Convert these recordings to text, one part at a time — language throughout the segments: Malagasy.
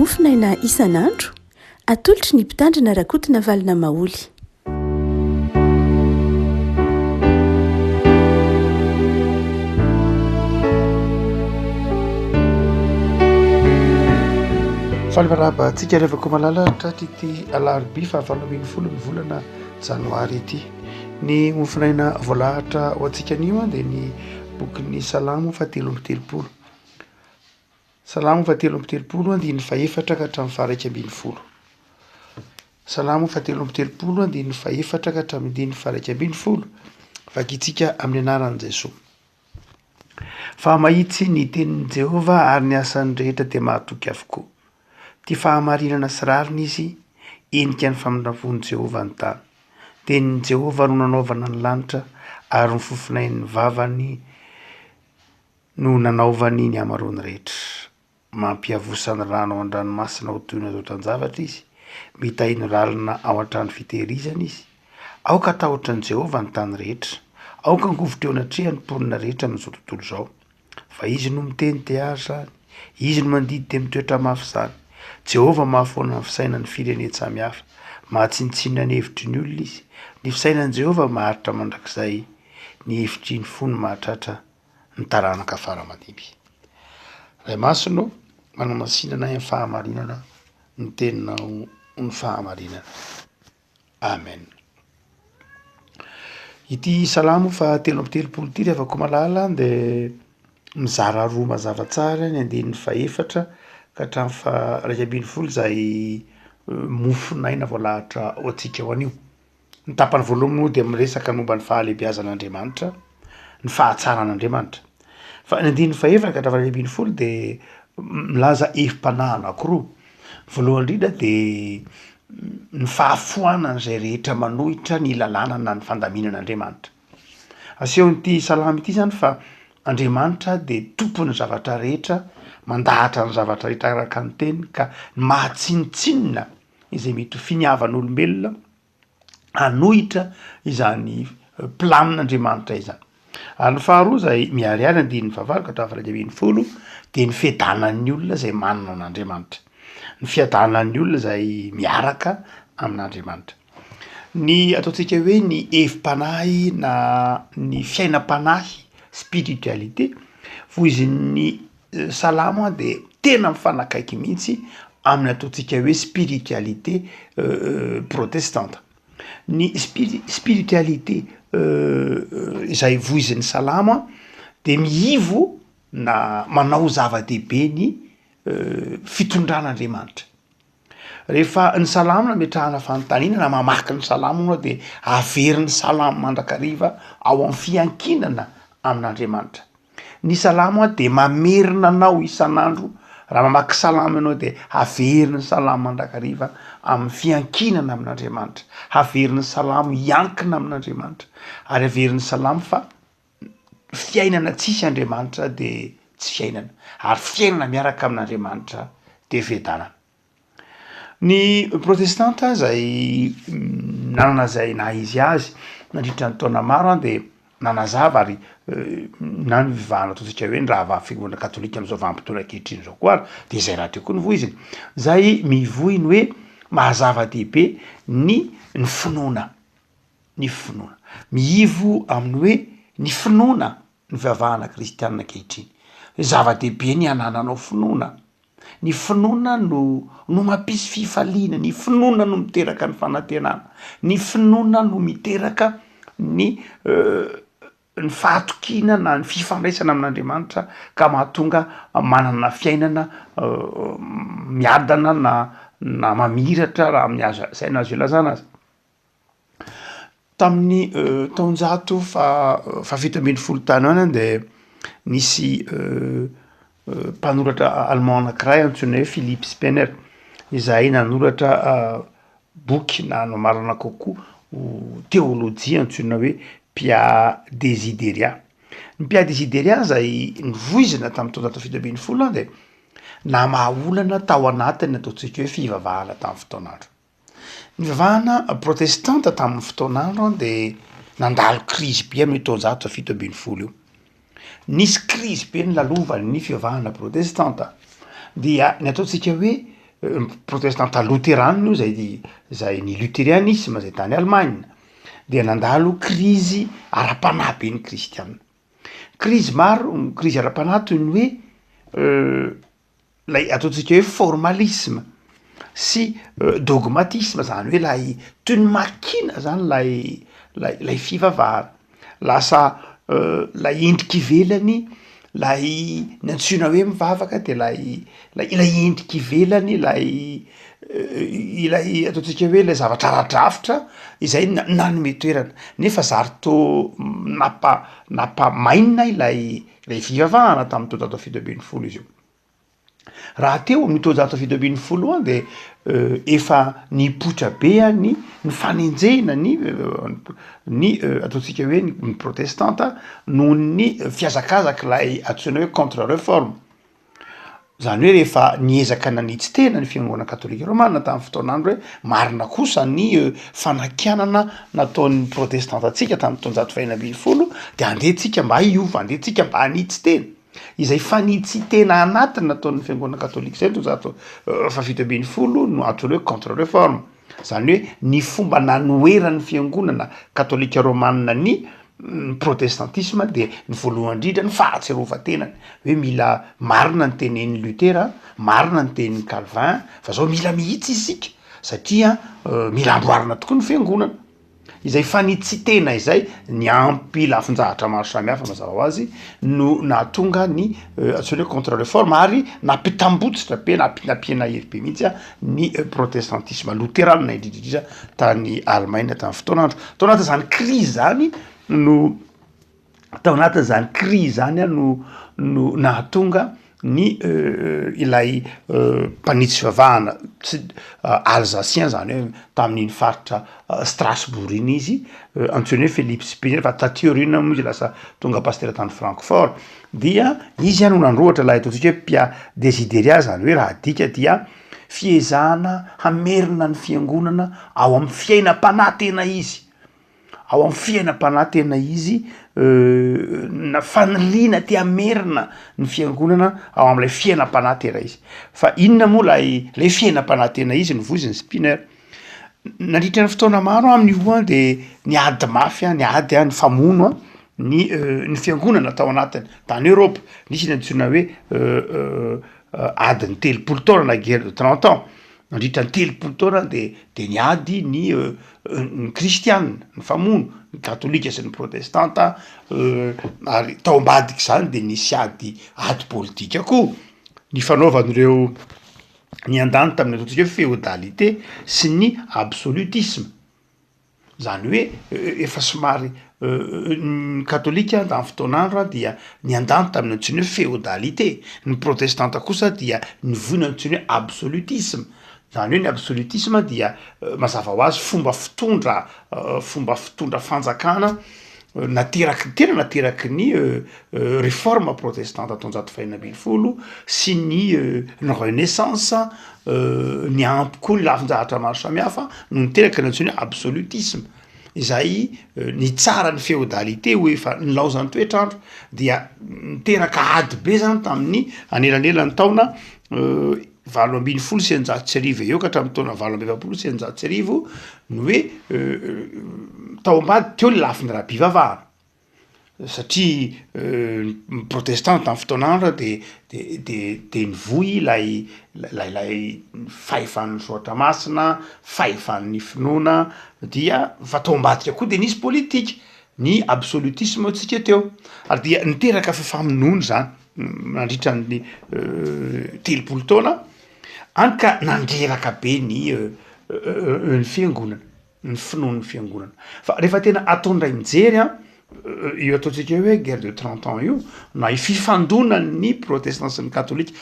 mofinaina isan'andro atolotry ny mpitandrina rakotina valina maoly. Falimaraba antsika revako malalatra ty alarobia fahavalo folo ny volana janoary ity. Ny mofinaina voalahatra ho antsika anio dia ny bokin'ny Salamo fahatelo amby telopolo. Salamo fahatelo amby telopolo andiny faefatra ka hatramin'ny faha 150. Salamo fahatelo amby telopolo andiny faefatra ka hatramin'ny diny faha 150. Vakitsika amin'ny anaran'i Jesosy. Fa mahitsy ny tenin'i Jehova ary ny asany rehetra dia mahatoky avokoa. Ty fahamarinana sy rariny izy enika ny famindrafon'i Jehova ny tany. Tenin'i Jehova no nanaovana ny lanitra ary ny fofinain'ny vavany no nanaovany ny amaroany rehetra. Mampiavosany rano ao an-dranomasina ho toy ny azo tan-javatra izy. Mitahiny ralina ao an-trano fitehirizana izy. Aoka atahotrany Jehova ny tany rehetra. Aoka angovotra eo anatreha ny mponina rehetra amin'izao tontolo izao. Fa izy no miteny te ary zany. Izy no mandidy te mitoetra mafy zany. Jehova mahafoana ny fisainan'ny firenena samihafa. Mahatsinitsinina ny hevitry ny olona izy. Ny fisainan'i Jehova maharitra mandrakizay. Ny hevitry ny fony mahatratra ny taranaka faramadimy. Ray masino manamasinana ny fahamarinana ny teninao ny fahamarinana. Amen. Ity Salamo fahatelo amby telopolo ity revako malala dia mizara roa mazava tsara ny andinin'ny faefatra ka hatramin'ny faha 150 izay mofinaina voalahatra ho antsika ho anio. Ny tapany voalohany moa dia miresaka momba ny fahalehibiazan'Andriamanitra, ny fahatsara'Andriamanitra. Fa ny andinin'ny faefatra ka hatramin'ny 150 dia milaza efim-panahy anankiroa. Voalohany indrindra dia ny fahafoanana izay rehetra manohitra ny lalàna na ny fandaminan'Andriamanitra. Asehon'ity Salamo ity zany fa Andriamanitra dia tompon'ny zavatra rehetra, mandahatra ny zavatra rehetra araka ny teniny ka mahatsinitsinina izay mety finiavan'olombelona hanohitra izany planin'Andriamanitra izany. Ary ny faharoa izay miharihary andinin'ny fahavalo ka hatramin'ny 150 dia ny fiadanan'ny olona izay manana an'Andriamanitra. Ny fiadanan'ny olona izay miaraka amin'Andriamanitra. Ny ataontsika hoe ny hevim-panahy na ny fiainam-panahy spiritualité fo izy ny Salamo dia tena mifanakaiky mihitsy amin'ny ataontsika hoe spiritualité protestante. Ny spiritualité izay voizin'ny Salamo dia miivo na manao zava-dehibe ny fitondran'Andriamanitra. Rehefa ny Salamo nametrahana fanontaniana na mamaky ny Salamo dia averin'ny Salamo mandrakariva ao amin'ny fiankinana amin'Andriamanitra. Ny Salamo dia mamerina anao isan'andro. Raha mamaky Salamo ianao dia averin'ny Salamo mandrakariva amin'ny fiankinana amin'Andriamanitra. Averin'ny Salamo hiankina amin'Andriamanitra. Ary averin'ny Salamo fa fiainana tsisy Andriamanitra dia tsy fiainana. Ary fiainana miaraka amin'Andriamanitra dia fiadanana. Ny protestanta izay nanana izay na izy azy nandritra ny taona maro dia nanazava ary na ny vivahana ataontsika hoe ny raha fiangonana katolika amin'izao vanim-potoana ankehitriny izao koa ary dia izay raha teo koa ny voiziny. Izay mivohy ny hoe mahazava-dehibe ny finoana. Ny finoana. Miivo amin'ny hoe ny finoana ny fivavahana kristianina ankehitriny. Zava-dehibe ny anananao finoana. Ny finoana no mampisy fifaliana. Ny finoana no miteraka ny fanantenana. Ny finoana no miteraka ny fahatokiana na ny fifandraisana amin'Andriamanitra ka mahatonga manana fiainana miadana na mamiratra raha amin'ny saina azo ilazana azy. Tamin'ny taonjato fafito ambin'ny folo tany any dia nisy mpanoratra allemand anankiray antsoina hoe Philippe Spener izay nanoratra boky na marina kokoa teolojia antsoina hoe Pia Desideria. Ny Pia Desideria izay nivoizina tamin'ny taonjato fafito ambin'ny folo dia namahaolana tao anatiny ataontsika hoe fivavahana tamin'ny fotoan'andro. Ny fivavahana protestanta tamin'ny fotoan'andro dia nandalo krizy be amin'ny taonjato fafito ambin'ny folo io. Nisy krizy be ny lalovany ny fivavahana protestanta dia ny ataontsika hoe protestanta luterana io zay ny luterianisme zay tany Allemagne, de nandalo krizy ara-panahy be ny kristianina. Krizy maro, krizy ara-panahy toy ny hoe lay ataontsika hoe formalisme sy dogmatisme, zany hoe lay toy ny makina zany lay fivavahana, lasa lay endriky ivelany, lay ny antsoina hoe mivavaka de lay endriky ivelany, ilay ataontsika hoe lay zavatra ara-drafitra izay nanome toerana, nefa zary to napamainina ilay fivavahana tamin'ny taonjato fito ambin'ny folo izy io. Raha teo amin'ny taonjato fito ambin'ny folo de efa nipoitra be ny fanenjena ny ataontsika hoe ny protestanta noho ny fiazakazaka lay antsoina hoe contre réforme, zany hoe rehefa niezaka nanitsy tena ny fiangonana katolika romana tamin'ny fotoanandro hoe marina kosa ny fanakianana nataon'ny protestanta atsika tamin'ny taonjato faha enina ambin'ny folo, de andehtsika mba hiova, andehtsika mba hanitsy tena izay fanitsy tena anatiny nataon'ny fiangonana katolika zay taonjato fahafito ambin'ny folo no antsoina hoe contre réforme, zany hoe ny fomba nanoeran'ny fiangonana katolika romanina ny protestantisme de ny voalohany indrindra ny fahatserovatenany hoe mila marina ny tenen'ny Lutera, marina ny tenin'ny Calvin, fa zao mila mihitsy isika satria mila amboarina tokoa ny fiangonana. Izay fanitsitena izay ny ampy lafin-jahatra maro samihafa mazava ho azy no nahatonga ny antsoina hoe contre réforme ary nampitambotsitra be, nampiana hery be mihitsy ny protestantisme luterana indrindrindrindra tany Allemagne tamin'ny fotoanandro. Tao anatin'izany crise zany no tao anatin'izany crise zany no nahatonga ny ilay mpanitsy fivavahana alsacien, zany hoe tamin'iny faritra Strasbourg iny izy antsoina hoe Philippe Spinier, fa taty aoriana moa izy lasa tonga pasteur tany Francfort, dia izy no nandroatra laha ataontsika hoe Pia Desideria, zany hoe raha dika dia fiezahana hamerina ny fiangonana ao amin'ny fiainam-panahy tena izy, ao amin'ny fiainam-panahy tena izy, na faniriana ty amerina ny fiangonana ao amin'ilay fiainam-panahy tena izy. Fa inona moa lay fiainam-panahy tena izy no voiziny Spinner. Nandritra ny fotoana maro amin'io de niady mafy, niady ny famono ny fiangonana tao anatiny tany Europe, nisy ny antsoina hoe adiny telopolo taona na guerre de 30 ans, nandritra ny telopolo taona de niady ny kristianina, ny famono, ny katolika sy ny protestanta, ary tao ambadiky zany de nisy ady politika koa, ny fanaovan'ireo ny andany tamin'ny ataontsika hoe féodalité sy ny absolutisme, zany hoe efa somary ny katolika tamin'ny fotoanandro dia ny andany tamin'ny antsoina hoe féodalité, ny protestanta kosa dia nivoina antsoina hoe absolutisme, zany hoe ny absolutisme dia mazava ho azy fomba fitondra fanjakana nateraky ny réforme protestante taonjato faha enina ambin'ny folo sy ny renaissance, ny ampy koa ny lafin-jahatra maro samihafa no niteraky ny antsoina hoe absolutisme, izay ny tsara ny féodalité hoe efa nilaozan'ny toetrandro dia niteraka ady be zany tamin'ny anelanelany taona valo ambin'ny folo sy eninjato sy arivo eo ka hatramin'ny taona valo amby efapolo sy eninjato sy arivo no hoe tao ambady teo le lafiny raha-pivavahana, satria protestante tamin'ny fotoanandro de nivoy lay fahefan'ny soatra masina, fahefan'ny finoana, dia fa tao ambadika koa de nisy politika, ny absolutisme tsika teo, ary dia niteraka fifamonoana zany nandritra ny telopolo taona any ka nandreraka be ny fiangonana, ny finoan'ny fiangonana. Fa rehefa tena ataondray mijery io ataontsika hoe guerre de 30 ans io na fifandonan'ny protestants sy ny katolika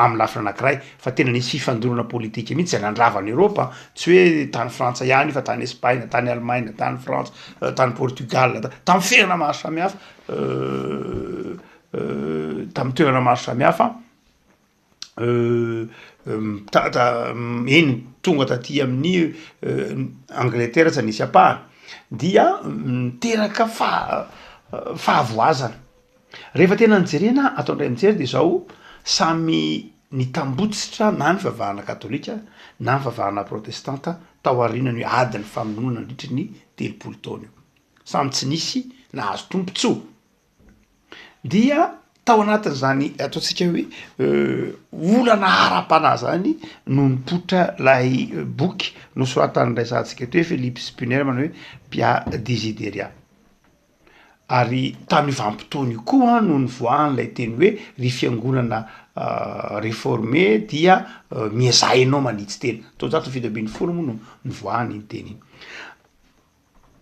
amin'ny lafiny anankiray, fa tena nisy fifandonana politika mihitsy zay nandravany Europa, tsy hoe tany Frantsa ihany fa tany Espagne, tany Allemagne, tany France, tany Portugal, tamin'ny fiainana maro samihafa, tamin'ny toerana maro samihafa, eny tonga taty amin'ny Angleterre tsy nisy apahany, dia niteraka fahavoazana. Rehefa tena nijerena ataondray mijery de zao samy ny tambotsitra na ny vavahana katolika na ny vavahana protestanta tao arinany hoe adiny famonona nandritry ny 30 taona io samy tsy nisy nahazo tompontsoa dia tao anatin'zany ataontsika hoe olana ara-panahy zany no nipotra lay boky nosoratan'ny raisantsika to hoe Philippe Spinel manao hoe Pia Desideria ary tamin'ny vanim-potoana io koa no nivoahan'ilay teny hoe ry fiangonana réformé dia miezahinao manitsy teny tojato fito ambin'ny folo moa no nivoahany iny teny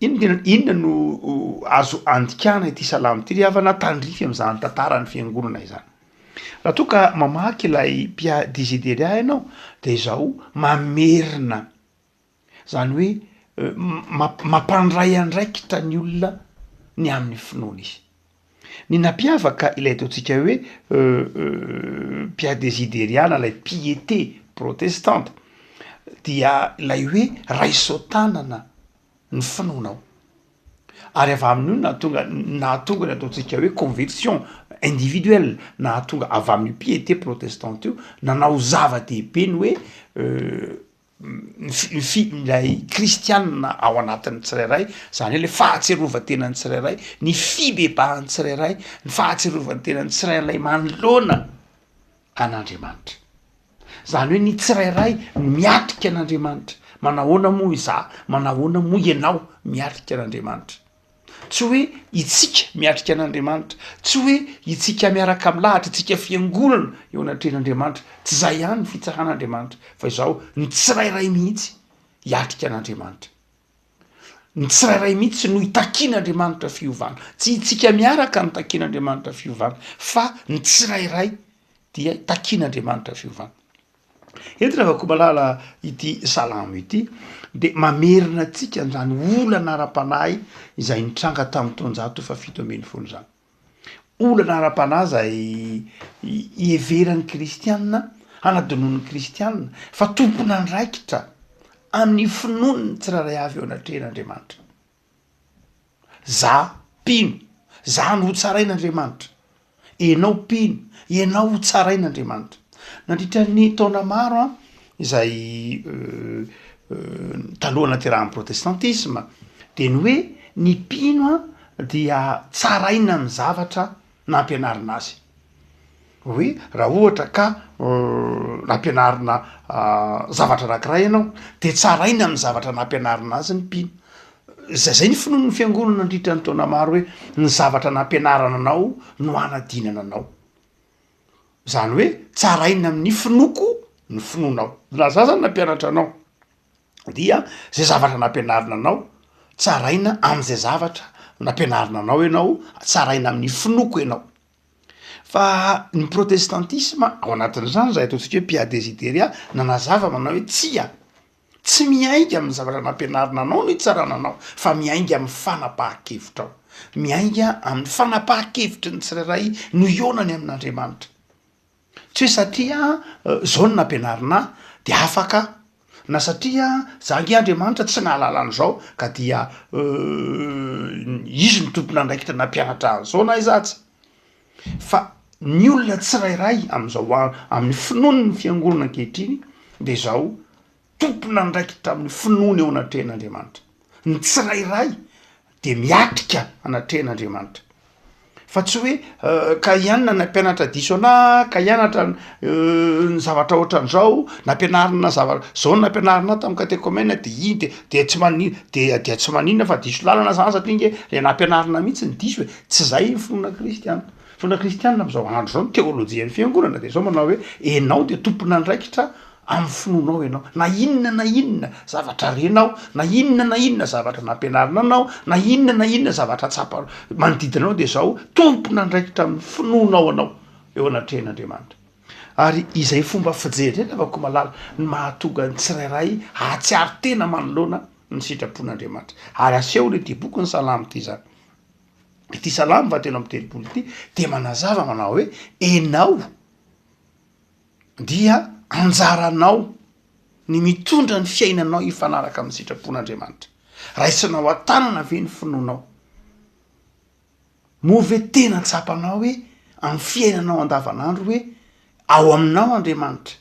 iny inona no azo andikana ity salamy ty ry havana tandrify am'zany tantarany fiangonana izany raha toa ka mamaky ilay Pia Desideria ianao de zao mamerina zany hoe mampandray andraikitra ny olona ny amin'ny finoana izy ny nampiavaka ilay ataontsika hoe Pia Desideria na lay piété protestante dia lay hoe raisotanana ny finoanao ary avy amin'io nahatonga ny ataontsika hoe conversion individuelle nahatonga avy amin'ny piété protestante io nanao zava-dehibe ny hoe lay kristianina ao anatin'ny tsirairay zany hoe le fahatserovan-tenany tsirairay ny fibebahany tsirairay ny fahatserovan-tenany tsirailay manoloana an'Andriamanitra zany hoe ny tsirairay miatrika an'Andriamanitra manahoana moa iza manahoana moa ianao miatrika an'Andriamanitra tsy hoe itsika miatrika an'Andriamanitra tsy hoe itsika miaraka amilahatra itsika fiangonana eo anatren'Andriamanitra tsy zay ihany ny fitsahan'Andriamanitra fa izao ny tsirairay mihitsy hiatrika an'Andriamanitra ny tsirairay mihitsy no hitakian'Andriamanitra fiovana tsy itsika miaraka ny takian'Andriamanitra fiovana fa ny tsirairay dia takian'Andriamanitra fiovana eto raha vako malala ity salamo ity de mamerina atsika zany olana ara-panahy izay nitranga tamin'ny taonjato fa 7 zany olana ara-panahy zay ieveran'ny kristianina anadonon'ny kristianina fa tompona andraikitra amin'ny finoany tsirairay avy eo anatren'Andriamanitra za pino za no ho tsarain'Andriamanitra enao pino enao ho tsarain'Andriamanitra nandritra ny taona maro a izay taloha naterahan'ny protestantisme de ny hoe ny pino a dia tsaraina ny zavatra nampianarina azy hoe raha ohatra ka nampianarina zavatra anankiray ianao de tsaraina ny zavatra nampianarina azy ny pino zay ny finoany fiangonana nandritra ny taona maro hoe ny zavatra nampianarana anao no anadinana anao zany hoe tsaraina amin'ny finoko ny finoanao raha za zany nampianatra anao dia zay zavatra nampianarina anao tsaraina am'izay zavatra nampianarina anao ianao tsaraina amin'ny finoko ianao fa ny protestantisme ao anatin'izany zay ataontsika hoe Pia Desideria nanazava manao hoe tsy miainga amin'ny zavatra nampianarina anao no hitsarana anao fa miainga amin'ny fanapahan-kevitra ao miainga amin'ny fanapahan-kevitry ny tsirairay no ionany amin'Andriamanitra tsy hoe satria zao no nampianarina de afaka na satria zangy Andriamanitra tsy nahalala an'izao ka dia izy ny tompona andraikitra nampianatra an'izao na izatsy fa ny olona tsirairay am'izao amin'ny finoany ny fiangonana ankehitriny de zao tompona andraikitra amin'ny finoany eo anatren'Andriamanitra ny tsirairay de miatrika anatren'Andriamanitra fa tsy hoe ka ianina nampianatra diso ana ka hianatra ny zavatra ohatran'izao nampianarina zavatra zao nampianarina tamin'ny katekomena de iny de tsy manina de tsy maninona fa diso lalana zany satria nge le nampianarina mihitsy ny diso hoe tsy zay ny finoana kristiana finoana kristianina am'izao andro zao ny teolojian'ny fiangonana de zao manao hoe enao de tompona andraikitra amin'ny finoanao ianao na inona zavatra renao na inona zavatra nampianarina anao na inona zavatra tsapa manodidinao de zao tompona andraikitra amin'ny finoanao anao eo anatren'Andriamanitra ary izay fomba fijery zay afako malala ny mahatonga ny tsirairay atsiaro tena manoloana ny sitrapon'Andriamanitra ary aseho le ty boky ny salamy ty zany ity salamy va teno amin'ny 30 ity de manazava manao hoe enao dia anjaranao ny mitondra ny fiainanao ifanaraka amin'ny sitrapon'Andriamanitra raisinao an-tanana ve ny finoanao move tena tsapanao hoe amin'ny fiainanao andavanandro hoe ao aminao Andriamanitra,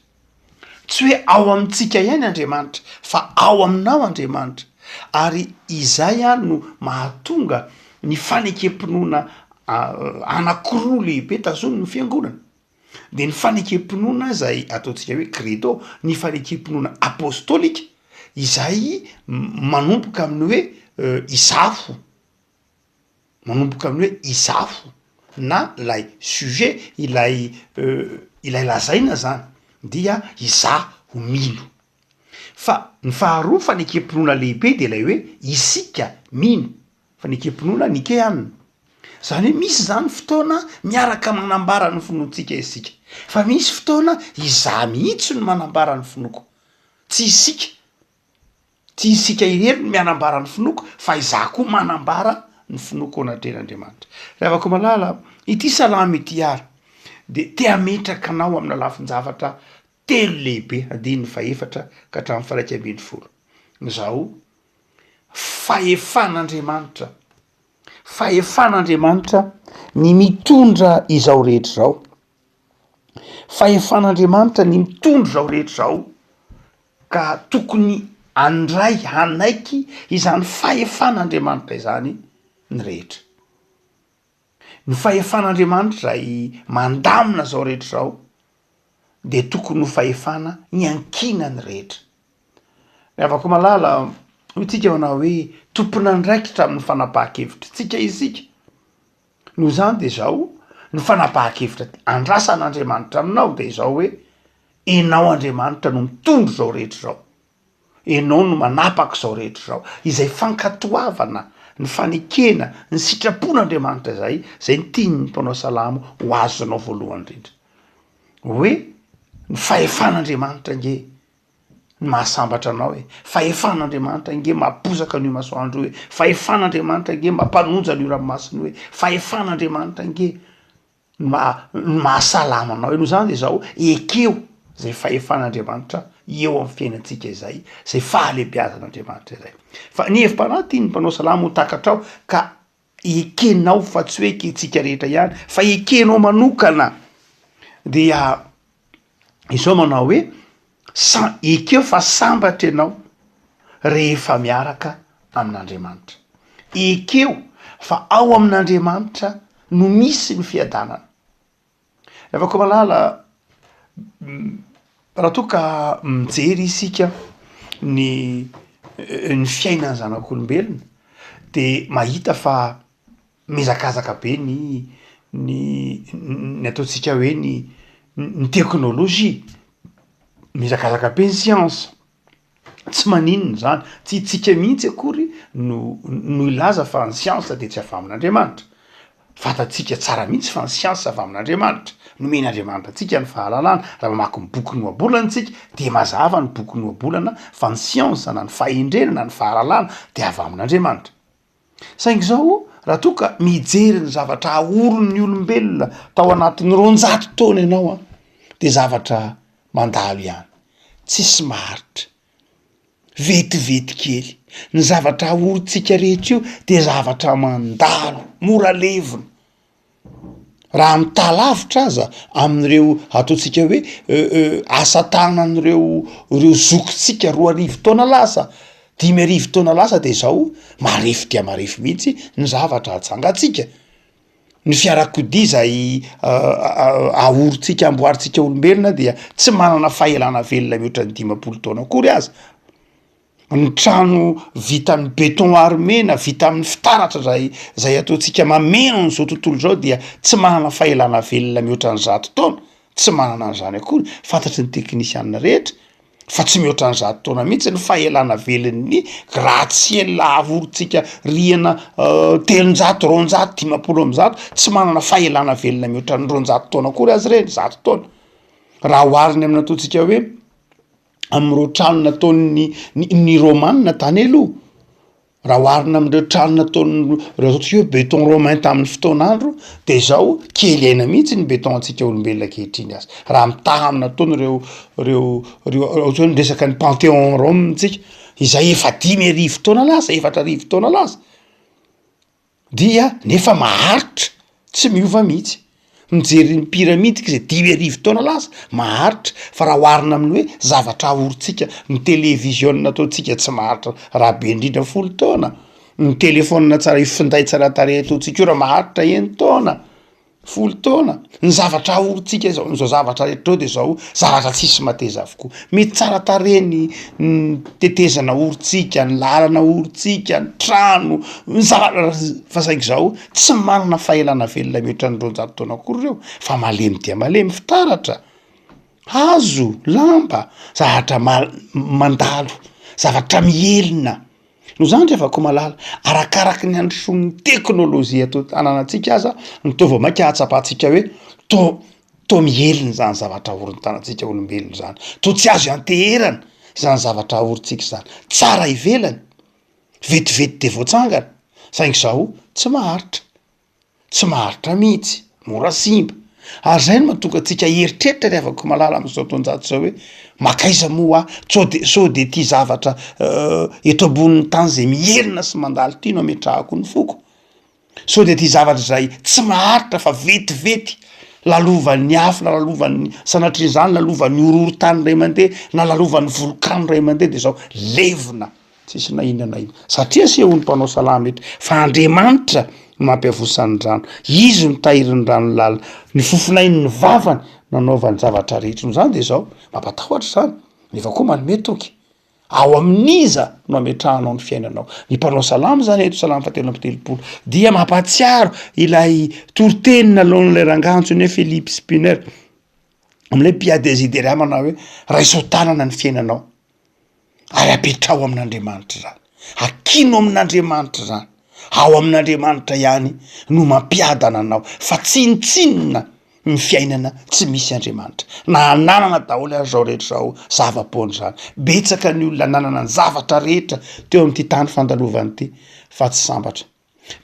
tsy hoe ao amintsika ihany Andriamanitra fa ao aminao Andriamanitra, ary izay no mahatonga ny fanekempinoana anakiroa lehibe tazony ny fiangonana. De ny fanekempinoana zay ataontsika hoe credo, ny fanekempinoana apostolika izay manomboka amin'ny hoe izafo, manomboka amin'ny hoe izafo na lay sujet ilay lazaina zany dia iza ho mino. Fa ny faharoa fanekempinoana lehibe de lay hoe isika mino, fanekempinoana nikeanina. Zany hoe misy zany fotoana miaraka manambara ny finoantsika isika, fa misy fotoana iza mihitsy no manambara ny finoko, tsy isika irery no mianambara ny finoko fa iza koa manambara ny finoko ao anatren'Andriamanitra. Raha avako malala ity salamy ity ary de te ametraka anao amina lafin-javatra telo lehibe, 14 ka hatramin'ny 120. Zao fahefan'Andriamanitra ny mitondra izao rehetra zao, fahefan'Andriamanitra ny mitondra zao rehetra zao, ka tokony andray hanaiky izany fahefan'Andriamanitra izany ny rehetra. Ny fahefan'Andriamanitra zay mandamina zao rehetra zao de tokony ho fahefana ny ankina ny rehetra. Afaka malala hotsika manao hoe tompon'andraikitra amin'ny fanapahan-kevitra tsika isika, noho zany de zao ny fanapahan-kevitra andrasan'Andriamanitra aminao de zao hoe enao Andriamanitra no mitondro zao rehetra zao, enao no manapaka zao rehetra zao, izay fankatoavana ny fanekena ny sitrapon'Andriamanitra zay ny tiany mpanao salamo ho azonao voalohany indrindra, hoe ny fahefan'Andriamanitra nge ny mahasambatra anao, hoe fahefan'Andriamanitra nge maposaka an'io masoandro, hoe fahefan'Andriamanitra nge mampanonja an'io ranomasina, hoe fahefan'Andriamanitra nge mahasalama anao. Noho zany de zao ekeo zay fahefan'Andriamanitra eo amin'ny fiainantsika izay fahalebiazan'Andriamanitra izay. Fa ny hevim-panahy ny mpanao salamo ho takatrao ka ekenao fa tsy hoe ekentsika rehetra ihany fa ekenao manokana, dia izao manao hoe ekeo fa sambatra ianao rehefa miaraka amin'Andriamanitra, ekeo fa ao amin'Andriamanitra no misy ny fiadanana. Afaka malala raha toa ka mijery isika ny fiainany zanak'olombelona de mahita fa mizakazaka be ny ataontsika hoe ny teknôlôjia, mizakazaka be ny siansa, tsy maninona zany, tsy itsika mihitsy akory no ilaza fa ny siansa de tsy avy amin'Andriamanitra. Fatatsika tsara mihitsy fa ny siansa avy amin'Andriamanitra, nomen'Andriamanitra atsika ny fahalalana. Raha mamaky ny boky noabolana tsika de mazava ny boky noabolana fa ny siansa na ny fahendrenana ny fahalalana de avy amin'Andriamanitra. Saingy zao raha toa ka mijery ny zavatra aoron'ny olombelona tao anatin'ny 200 taona ianao de zavatra mandalo ihany, tsisy maharitra, vetivety kely. Ny zavatra ahorontsika rehetra io de zavatra mandalo, mora levona. Raha mitalavitra aza amin'ireo ataontsika hoe asa tanan'ireo zokintsika 2 taona lasa, 5 taona lasa de zao marefo dia marefo mihitsy ny zavatra atsangatsika. Ny fiarakodia zay ahorontsika amboarintsika olombelona dia tsy manana fahelana velona mihoatra ny 50 taona akory aza. Ny trano vita amin'ny beton armé na vita amin'ny fitaratra zay ataontsika mameno n'izao tontolo zao dia tsy manana fahelana velona mihoatra ny 100 taona, tsy manana an'izany akory, fantatry ny teknisianina rehetra fa tsy mihoatra ny 100 taona mihitsy ny fahelana velon'ny gratte-ciel ahorontsika rihana 300, 200, 50, tsy manana fahelana velona mihoatra ny 200 taona akory azy reny, 100 taona. Raha ohariny amin'ny ataontsika hoe amin'ireo trano nataon'ny romanina tany aloha, raha oharina amin'ireo trano nataon'ny ataontsika hoe beton romain tamin'ny fotoan'andro de zao kely aina mihitsy ny beton antsika olombelona ankehitriny azy. Raha mitaha amin'ny nataony ny resaka ny Panthéon Rome tsika izay efa 5,000 taona lasa, 4,000 taona lasa, dia nefa maharitra, tsy miova mihitsy. mijery ny piramidika zay 10,000 taona lasa maharitra fa raha oharina amin'ny hoe zavatra ahorintsika ny televizion nataontsika tsy maharitra raha be indrindra 10 taona ny telefona tsara ifinday tsara tare ataontsika io raha maharitra 1 taona 10 taona ny zavatra ahorintsika zao zavatra rehetra de zao zavatra tsisy mateza avokoa mety tsara tareny ny tetezana orintsika ny lalana orintsika ny trano ny zavatra fa saingy zao tsy manana fahelana velona mihatra ny 200 taona akory reo fa malemy dia malemy fitaratra hazo lamba zavatra mandalo zavatra mielina no zany refako malala arakaraky ny androson'ny teknôlôjia ato tanànatsika aza nitova maika hatsapatsika hoe to mielina zany zavatra orin-tanantsika olombelona zany to tsy azo anteherana zany zavatra orintsika zany tsara ivelany vetivety de voatsangana saingy zao tsy maharitra mihitsy mora simba ary zay no mahatonga atsika heritreritra ry avako malala am'izao tonjato zao hoe makaiza moa so de ty zavatra eto ambonin'ny tany zay mielina sy mandalo ty no ametrahako ny foko so de ty zavatra zay tsy maharitra fa vetivety lalovan'ny afo na lalovan'ny sanatria zany lalovan'ny ororo-tany ray mandeha na lalovan'ny volkano ray mandeha de zao levona tsisy na inona satria seho'ny mpanao salama etra fa Andriamanitra mampiavosany rano izy nitahirin'ny rano lala ny fofonainy ny vavany nanaovany zavatra rehetra no zany de zao mampatahotra zany nefa koa manome toky ao amin'iza no ametrahanao ny fiainanao ny mpanao salama zany eto salama 7:30 dia mampatsiaro ilay toritenina alohan'ilay rangantsony hoe Philippe Spinner am'ilay Pia Desideria manao hoe raisao tanana ny fiainanao ary apetrao amin'Andriamanitra zany akino amin'Andriamanitra zany ao amin'Andriamanitra ihany no mampiadana anao fa tsinitsinina ny fiainana tsy misy Andriamanitra na ananana daholo ary zao rehetra zao zava-poana zany betsaka ny olona nanana ny zavatra rehetra teo amin'ity tany fandalovany ity fa tsy sambatra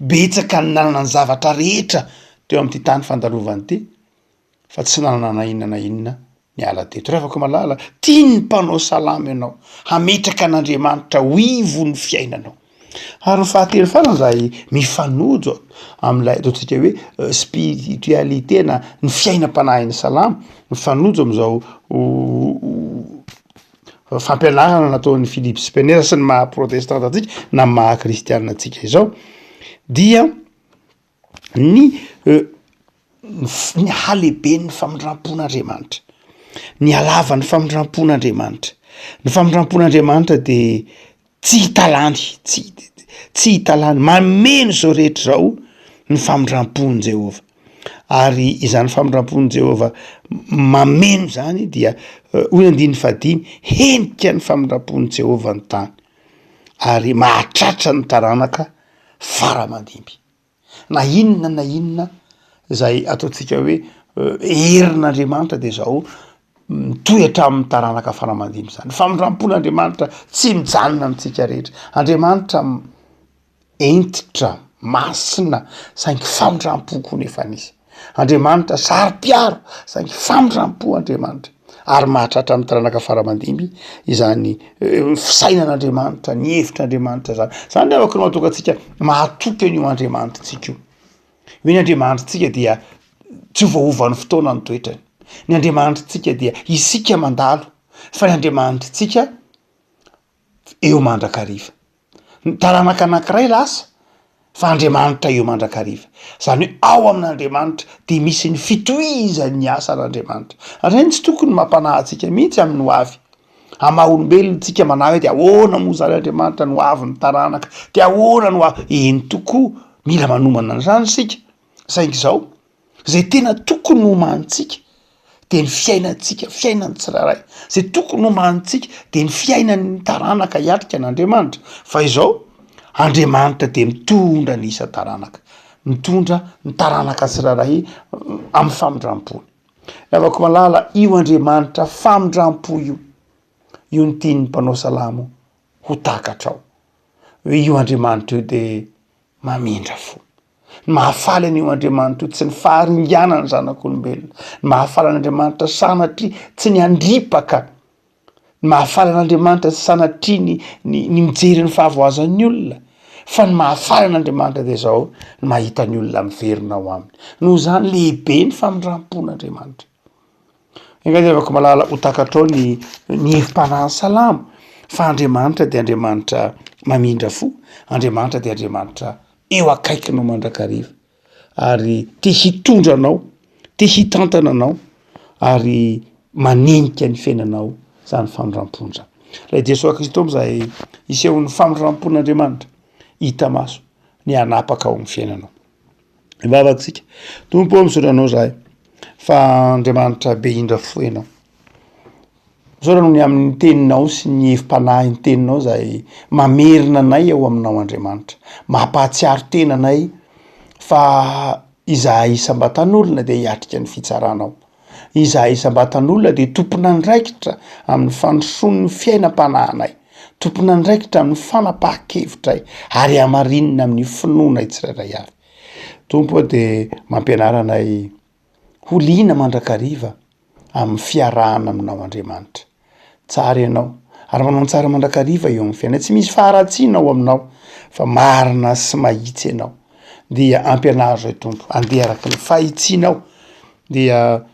betsaka ny nanana ny zavatra rehetra teo amin'ity tany fandalovany ity fa tsy nanana na inona ny ala teto refako malala tiany ny mpanao salama ianao hametraka an'Andriamanitra hoivo ny fiainanao ary ny fahatelo farany zay mifanojo am'ilay ataontsika hoe spiritualité na ny fiainam-panahiny salama mifanojo am'izao fampianarana nataon'ny Philippe Spinner sy ny maha protestanta atsika na maha kristianina atsika izao dia ny halehibe ny famindrampon'Andriamanitra ny halava ny famindrampon'Andriamanitra ny famindrampon'Andriamanitra de tsy hitalany tsy hitalany mameno zao rehetra zao ny famindrampon'i Jehova ary izany famindrampon'i Jehova mameno zany dia hoy 15 henika ny famindrampon'i Jehova ny tany ary mahatratra ny taranaka faramandimby na inona zay ataontsika hoe herin'Andriamanitra de zao mitohatra amin'ny taranaka faramandimby zany famindrampon'Andriamanitra tsy mijanona amintsika rehetra Andriamanitra entitra masina saingy famindrampo nefa nisy Andriamanitra sary-piaro saingy famindrampo Andriamanitra ary mahatratra amin'ny taranaka faramandimby izany fisainan'Andriamanitra ny hevitr'Andriamanitra zany afaka mahatonga atsika mahatoky an'io Andriamanitra tsika io hoe ny Andriamanitra dia tsy voaovan'ny fotoana ny toetrany ny Andriamanitra dia isika mandalo fa ny Andriamanitra eo mandrakariva ny taranaka anankiray lasa fa Andriamanitra eo mandrakariva zany hoe ao amin'Andriamanitra de misy ny fitohizan'ny asan'Andriamanitra ary tsy tokony mampanahy atsika mihitsy amin'ny hoavy amaha olombelona tsika manahy hoe de ahoana moa zany Andriamanitra no avy ny taranaka de ahoana no avy eny tokoa mila manomana an'izany sika saingy zao zay tena tokony homanitsika de ny fiainantsika fiainany tsiraray zay tokony homanitsika de ny fiainan'ny taranaka hiatrika an'Andriamanitra fa izao Andriamanitra de mitondra ny isa taranaka mitondra ny taranaka tsiraray amin'ny famindrampoany afaka malala io Andriamanitra famindrampo io ny tiany mpanao salamo ho takatrao io Andriamanitra io de mamindra fo mahafaly an'io Andriamanitra io tsy ny faharinganany zanak'olombelona mahafaly an'Andriamanitra sanatria tsy ny andripaka mahafaly an'Andriamanitra sanatria ny mijery ny fahavoazan'ny olona fa ny mahafana an'Andriamanitra dia zao ny mahita ny olona miverinao aminy noho zany lehibe ny famindram-pon'Andriamanitra. Engany avako malala ho takatrao ny hefim-panahy salamo fa Andriamanitra dia Andriamanitra mamindra fo, Andriamanitra dia Andriamanitra eo akaikinao mandrakariva ary te hitondra anao, te hitantana anao ary manenika ny fiainanao zany famindram-pondra. Ilay Jesosy Kristy izay isehon'ny famindram-pon'Andriamanitra hita maso ny hanapaka ao amin'ny fiainanao. Mivavaksika tompo misaoranao zahay fa Andriamanitra be indra fo ianao. Misaorano ny amin'ny teninao sy ny hefim-panahy ny teninao zay mamerina anay ao aminao Andriamanitra, mampahatsiaro tena anay fa izahay isam-batan'olona dia hiatrika ny fitsaranao. Izahay isam-batan'olona dia tompona andraikitra amin'ny fandrosoan'ny fiainam-panahinay, tompona andraikitra amin'ny fanapahan-kevitray ary hamarinina amin'ny finoana tsirairay avy. Tompo dia mampianara anay ho liana mandrakariva amin'ny fiarahana aminao Andriamanitra. Tsara ianao ary manao tsara mandrakariva eo amin'ny fiainana, tsy misy faharatsiana ao aminao fa marina sy mahitsy ianao. Dia ampianaro zay Tompo, andeha araka ny fahitsianao dia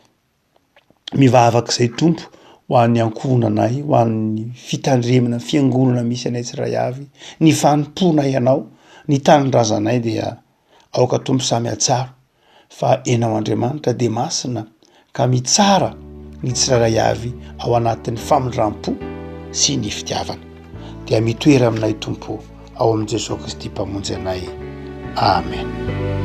mivavaka izay Tompo ho an'ny ankohonanay, ho an'ny fitandremana, fiangonana misy anay tsiray avy, ny fanomponay ianao, ny tanindrazanay dia aoka Tompo samy hatsaro fa ianao Andriamanitra dia masina ka mitsara ny tsirairay avy ao anatin'ny famindram-po sy ny fitiavana. Dia mitoera aminay Tompo ao amin'i Jesosy Kristy mpamonjy anay. Amen.